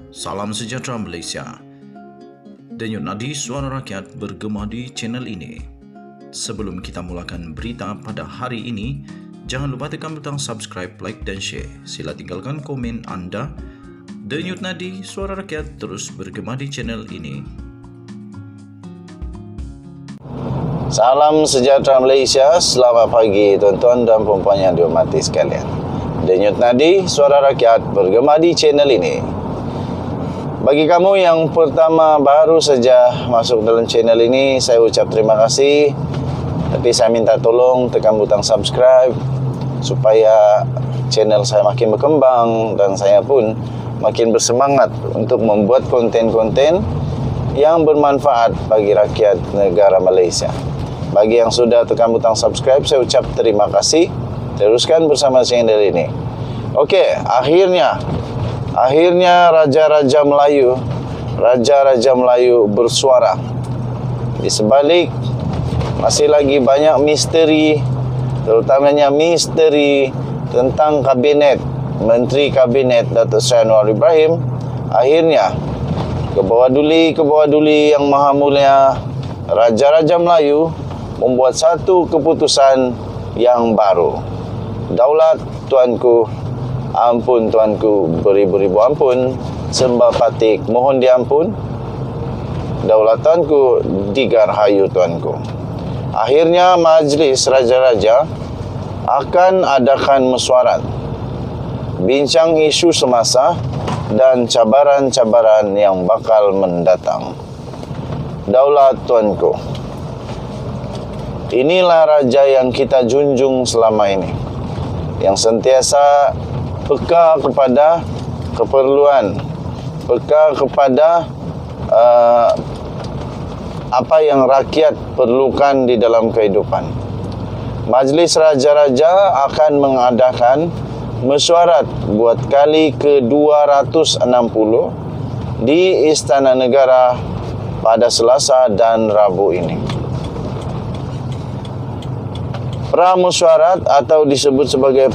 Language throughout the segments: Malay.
Salam sejahtera Malaysia. Denyut nadi suara rakyat bergema di channel ini. Sebelum kita mulakan berita pada hari ini, jangan lupa tekan butang subscribe, like dan share. Sila tinggalkan komen anda. Denyut nadi suara rakyat terus bergema di channel ini. Salam sejahtera Malaysia. Selamat pagi tuan-tuan dan puan-puan yang dihormati sekalian. Denyut nadi suara rakyat bergema di channel ini. Bagi kamu yang pertama baru saja masuk dalam channel ini, saya ucap terima kasih. Tapi saya minta tolong tekan butang subscribe supaya channel saya makin berkembang dan saya pun makin bersemangat untuk membuat konten-konten yang bermanfaat bagi rakyat negara Malaysia. Bagi yang sudah tekan butang subscribe, saya ucap terima kasih. Teruskan bersama channel ini. Okey, akhirnya Raja-Raja Melayu bersuara. Di sebalik masih lagi banyak misteri, terutamanya misteri tentang kabinet, Menteri Kabinet Datuk Seri Anwar Ibrahim. Akhirnya ke bawah duli yang maha mulia, Raja-Raja Melayu membuat satu keputusan yang baru. Daulat tuanku, ampun tuanku, beribu-ribu ampun, sembah patik mohon diampun, daulatanku digarhayu tuanku. Akhirnya majlis raja-raja akan adakan mesyuarat, bincang isu semasa dan cabaran-cabaran yang bakal mendatang. Daulat tuanku, inilah raja yang kita junjung selama ini, yang sentiasa peka kepada keperluan, peka kepada apa yang rakyat perlukan di dalam kehidupan. Majlis Raja-Raja akan mengadakan mesyuarat buat kali ke-260 di Istana Negara pada Selasa dan Rabu ini. Pramesyuarat atau disebut sebagai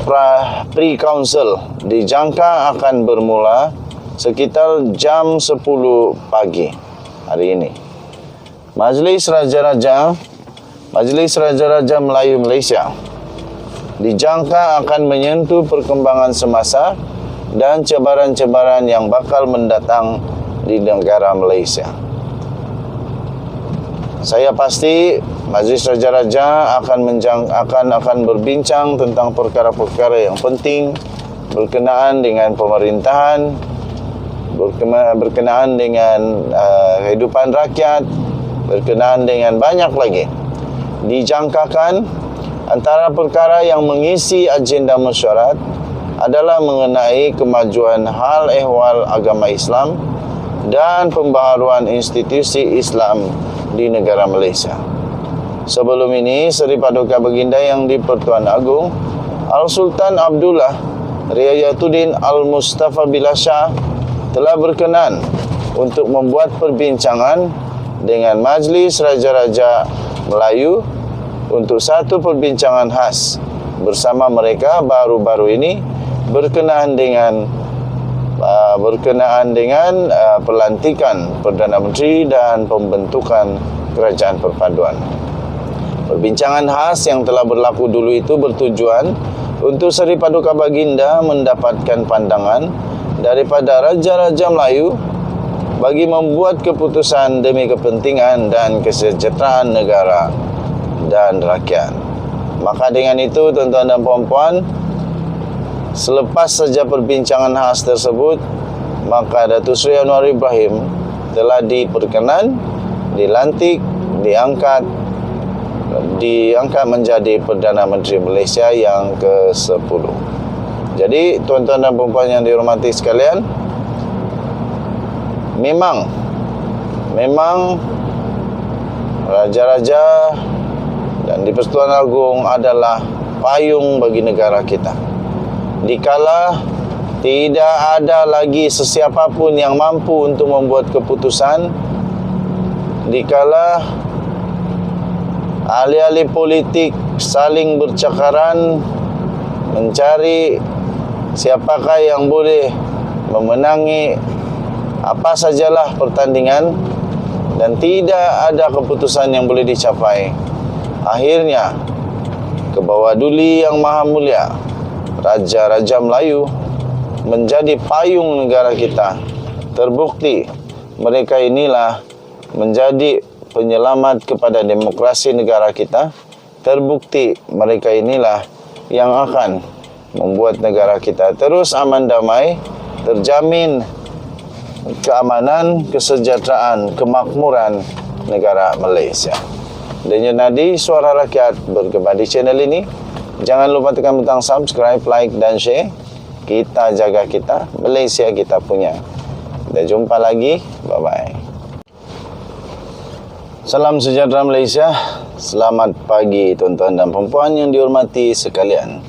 pre-council dijangka akan bermula sekitar jam 10 pagi hari ini. Majlis Raja-Raja Melayu Malaysia dijangka akan menyentuh perkembangan semasa dan cabaran-cabaran yang bakal mendatang di negara Malaysia. Saya pasti Majlis Raja-Raja akan berbincang tentang perkara-perkara yang penting berkenaan dengan pemerintahan, berkenaan dengan kehidupan rakyat, berkenaan dengan banyak lagi. Dijangkakan antara perkara yang mengisi agenda mesyuarat adalah mengenai kemajuan hal ehwal agama Islam dan pembaharuan institusi Islam di negara Malaysia. Sebelum ini, Seri Paduka Baginda Yang di-Pertuan Agong Al-Sultan Abdullah Riayatuddin Al-Mustafa Billah Shah telah berkenan untuk membuat perbincangan dengan Majlis Raja-Raja Melayu untuk satu perbincangan khas bersama mereka baru-baru ini berkenaan dengan pelantikan Perdana Menteri dan pembentukan Kerajaan Perpaduan. Perbincangan khas yang telah berlaku dulu itu bertujuan untuk Seri Paduka Baginda mendapatkan pandangan daripada Raja-Raja Melayu bagi membuat keputusan demi kepentingan dan kesejahteraan negara dan rakyat. Maka dengan itu, tuan-tuan dan puan-puan, selepas saja perbincangan khas tersebut, maka Datuk Seri Anwar Ibrahim telah diperkenan, dilantik, diangkat menjadi Perdana Menteri Malaysia yang ke-10. Jadi, tuan-tuan dan puan-puan yang dihormati sekalian, memang Raja-Raja dan di-Persekutuan Agong adalah payung bagi negara kita. Dikala tidak ada lagi sesiapa pun yang mampu untuk membuat keputusan, dikala ahli-ahli politik saling bercakaran mencari siapakah yang boleh memenangi apa sajalah pertandingan dan tidak ada keputusan yang boleh dicapai. Akhirnya Kebawah Duli Yang Maha Mulia, Raja-Raja Melayu menjadi payung negara kita. Terbukti mereka inilah menjadi penyelamat kepada demokrasi negara kita. Terbukti mereka inilah yang akan membuat negara kita terus aman damai, terjamin keamanan, kesejahteraan, kemakmuran negara Malaysia. Denyut nadi Suara Rakyat bergema di channel ini. Jangan lupa tekan butang subscribe, like dan share. Kita jaga kita, Malaysia kita punya. Kita jumpa lagi. Bye-bye. Salam sejahtera Malaysia. Selamat pagi tuan-tuan dan puan yang dihormati sekalian.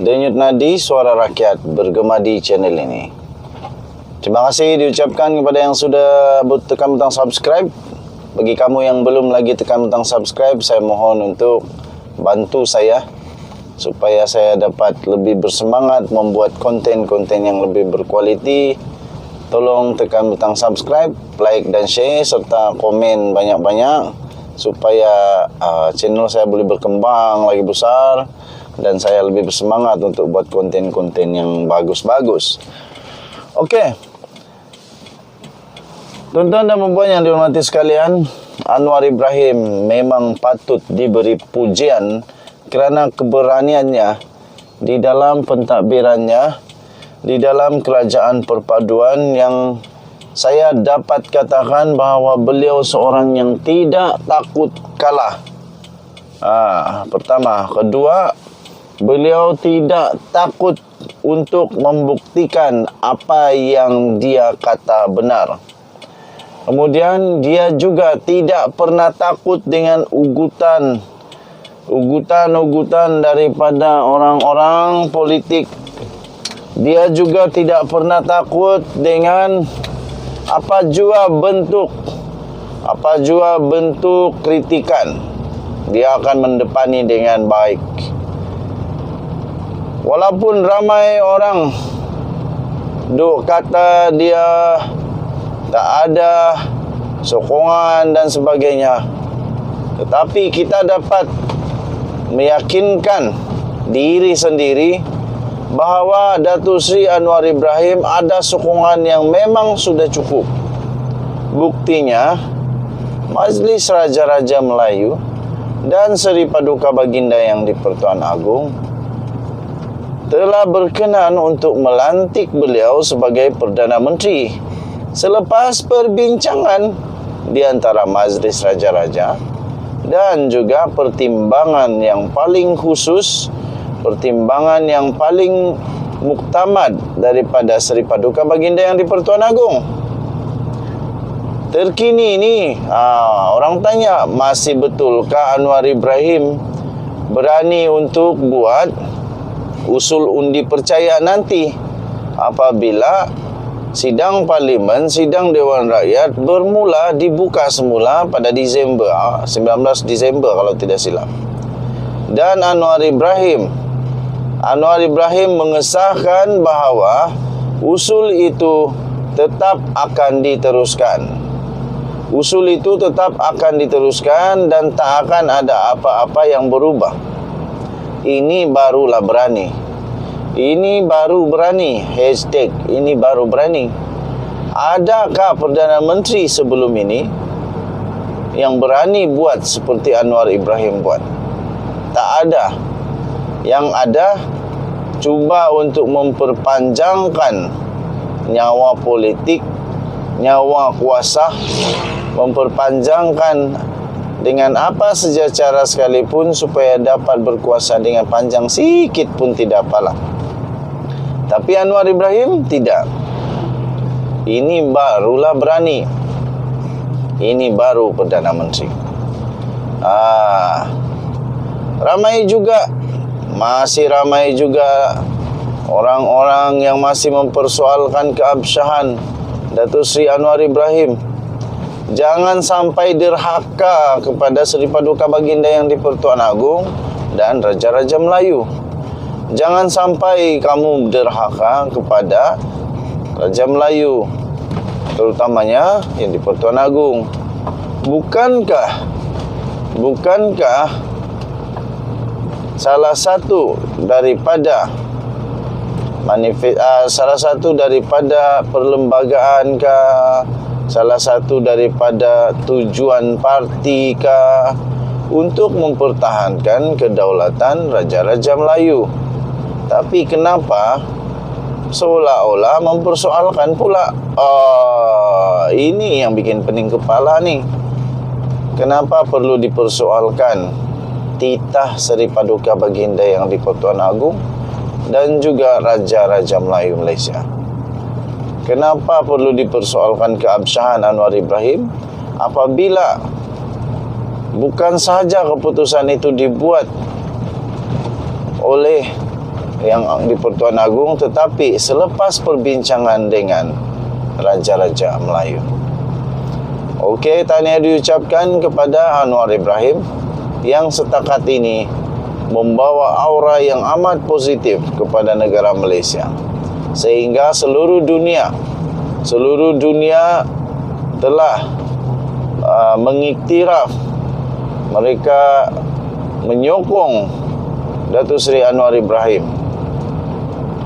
Denyut nadi Suara Rakyat bergema di channel ini. Terima kasih diucapkan kepada yang sudah tekan butang subscribe. Bagi kamu yang belum lagi tekan butang subscribe, saya mohon untuk bantu saya supaya saya dapat lebih bersemangat membuat konten-konten yang lebih berkualiti. Tolong tekan butang subscribe, like dan share serta komen banyak-banyak supaya channel saya boleh berkembang lagi besar dan saya lebih bersemangat untuk buat konten-konten yang bagus-bagus. Okey. Tuan-tuan dan puan yang dihormati sekalian, Anwar Ibrahim memang patut diberi pujian kerana keberaniannya di dalam pentadbirannya, di dalam kerajaan perpaduan yang saya dapat katakan bahawa beliau seorang yang tidak takut kalah. Pertama. Kedua, beliau tidak takut untuk membuktikan apa yang dia kata benar. Kemudian dia juga tidak pernah takut dengan ugutan daripada orang-orang politik. Dia juga tidak pernah takut dengan apa jua bentuk kritikan. Dia akan mendepani dengan baik. Walaupun ramai orang duk kata dia tak ada sokongan dan sebagainya, tetapi kita dapat meyakinkan diri sendiri bahawa Datuk Seri Anwar Ibrahim ada sokongan yang memang sudah cukup. Buktinya, Majlis Raja-Raja Melayu dan Seri Paduka Baginda Yang di-Pertuan Agong telah berkenan untuk melantik beliau sebagai Perdana Menteri selepas perbincangan di antara Majlis Raja-Raja dan juga pertimbangan yang paling khusus, pertimbangan yang paling muktamad daripada Seri Paduka Baginda Yang di-Pertuan Agong. Terkini ini, orang tanya, masih betulkah Anwar Ibrahim berani untuk buat usul undi percaya nanti apabila sidang parlimen, sidang Dewan Rakyat bermula dibuka semula pada Disember, 19 Disember kalau tidak silap. Dan Anwar Ibrahim mengesahkan bahawa usul itu tetap akan diteruskan. Usul itu tetap akan diteruskan dan tak akan ada apa-apa yang berubah. Ini barulah berani. Ini baru berani. Hashtag ini baru berani. Adakah Perdana Menteri sebelum ini yang berani buat seperti Anwar Ibrahim buat? Tak ada. Yang ada cuba untuk memperpanjangkan nyawa politik, nyawa kuasa, memperpanjangkan dengan apa saja cara sekalipun supaya dapat berkuasa dengan panjang sikit pun tidak apalah. Tapi Anwar Ibrahim tidak. Ini barulah berani. Ini baru Perdana Menteri. Masih ramai juga orang-orang yang masih mempersoalkan keabsahan Datuk Seri Anwar Ibrahim. Jangan sampai derhaka kepada Seri Paduka Baginda Yang di-Pertuan Agong dan Raja-Raja Melayu. Jangan sampai kamu derhaka kepada Raja Melayu, terutamanya yang di Pertuan Agong. Bukankah salah satu daripada salah satu daripada perlembagaan kah, salah satu daripada tujuan parti kah untuk mempertahankan kedaulatan Raja-Raja Melayu? Tapi kenapa seolah-olah mempersoalkan pula? Ini yang bikin pening kepala ni. Kenapa perlu dipersoalkan titah Seri Paduka Baginda yang di Pertuan Agong dan juga Raja-Raja Melayu Malaysia? Kenapa perlu dipersoalkan keabsahan Anwar Ibrahim apabila bukan sahaja keputusan itu dibuat oleh yang di Pertuan Agong, tetapi selepas perbincangan dengan Raja-Raja Melayu? Okey, tahniah diucapkan kepada Anwar Ibrahim yang setakat ini membawa aura yang amat positif kepada negara Malaysia, sehingga seluruh dunia telah mengiktiraf, mereka menyokong Datuk Seri Anwar Ibrahim.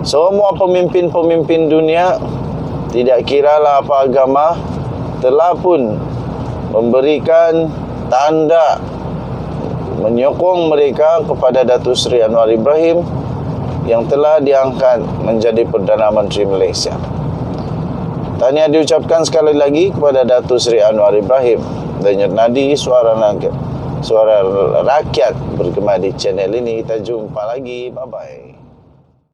Semua pemimpin-pemimpin dunia, tidak kiralah apa agama, telah pun memberikan tanda menyokong mereka kepada Datuk Seri Anwar Ibrahim yang telah diangkat menjadi Perdana Menteri Malaysia. Tahniah diucapkan sekali lagi kepada Datuk Seri Anwar Ibrahim. Denyut nadi suara rakyat bergema di channel ini. Kita jumpa lagi. Bye-bye.